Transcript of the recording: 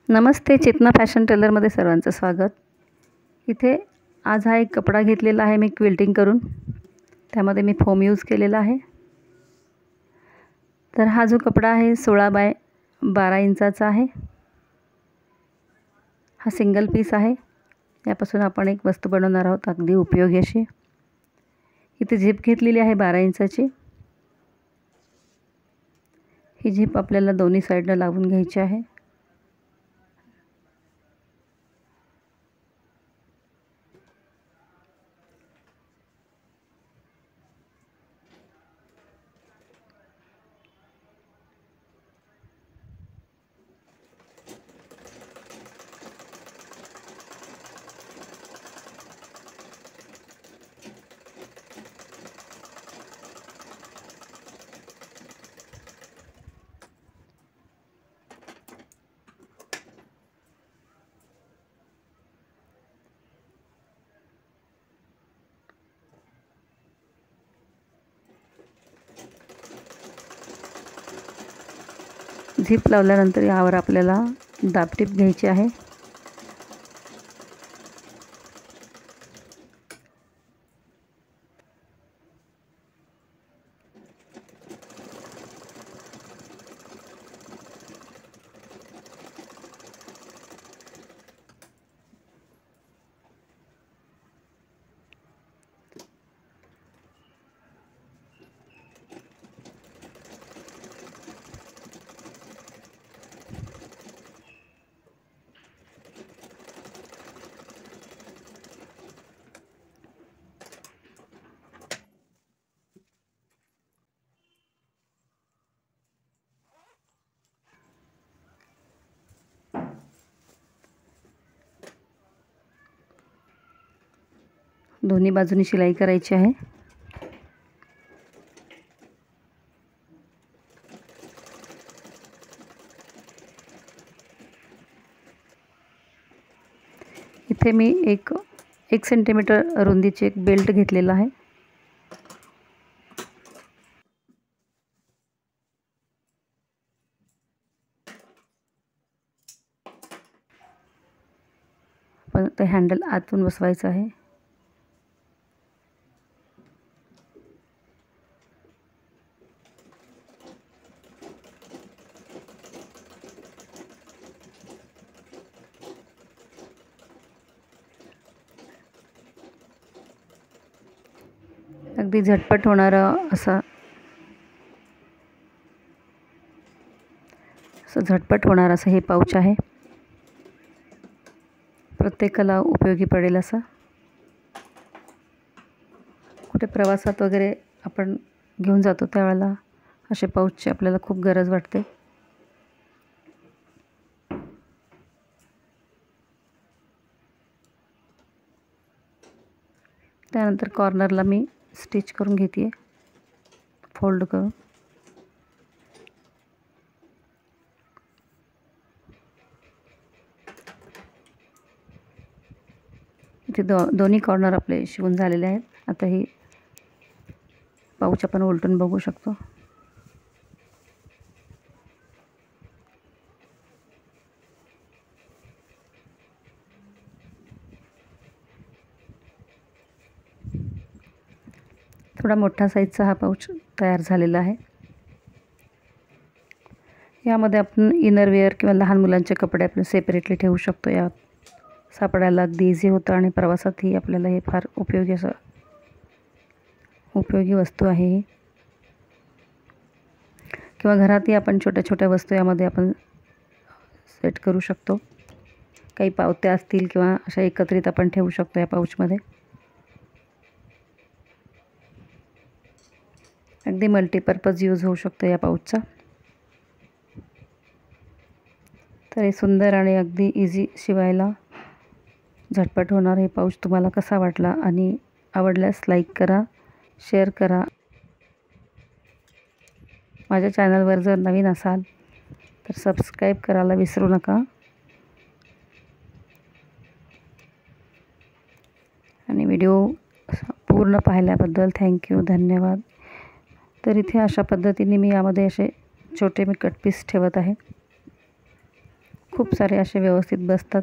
नमस्ते, चेतना fashion टेलरमध्ये सर्वांचं स्वागत। इथे आज हा एक कपडा घेतलेला आहे मी क्विल्टिंग करून, त्यामध्ये मी फोम यूज केलेला आहे। तर हा जो कपडा आहे 16 बाय 12 इंचाचा आहे। हा सिंगल पीस आहे। यापासून आपण एक वस्तू बनवणार आहोत अगदी उपयोगी अशी। इथे झिप घेतलेली आहे 12 इंचाची। ही झिप आपल्याला दोन्ही साइडला लावून घ्यायची आहे। झिप लावल्यानंतर यावर आपल्याला दाबटीप घ्यायची आहे। दोन्ही बाजूनी शिलाई करायची आहे। इथे मी एक सेंटीमीटर रुंदीचे एक बेल्ट घेतलेला आहे। पण ते हँडल आतून बसवायचं आहे। अगदी झटपट होणारं असं हे पाऊच आहे। प्रत्येकाला उपयोगी पडेल असं। कुठे प्रवासात वगैरे आपण घेऊन जातो त्यावेळेला असे पाऊचची आपल्याला खूप गरज वाटते। त्यानंतर कॉर्नरला मी स्टिच करून घेते फोल्ड करून। इथे दोन्ही कॉर्नर आपले शिवून झालेले आहेत। आता ही पाऊच आपण उलटून बघू शकतो। थोडा मोठा साईजचा हा पाऊच तयार झालेला आहे। यामध्ये आपण इनरवेअर किंवा लहान मुलांचे कपडे आपण सेपरेटली ठेवू शकतो। यात सापडायला अगदी इझी होतं आणि प्रवासातही आपल्याला हे फार उपयोगी वस्तू आहे। किंवा घरातही आपण छोट्या छोट्या वस्तू यामध्ये आपण सेट करू शकतो। काही पावत्या असतील किंवा अशा एकत्रित आपण ठेवू शकतो या पाऊचमध्ये। अगदी मल्टीपर्पज यूज होऊ शकतो या पाऊचचा। तर हे सुंदर आणि अगदी इझी शिवायला झटपट होणार हे पाऊच तुम्हाला कसा वाटला आणि आवडल्यास लाईक करा, शेअर करा। माझ्या चॅनलवर जर नवीन असाल तर सबस्क्राईब करायला विसरू नका। आणि व्हिडिओ पूर्ण पाहिल्याबद्दल थँक्यू, धन्यवाद। तर इथे अशा पद्धतीने मी यामध्ये असे छोटे कट पीस ठेवत आहे। खूप सारे असे व्यवस्थित बसतात.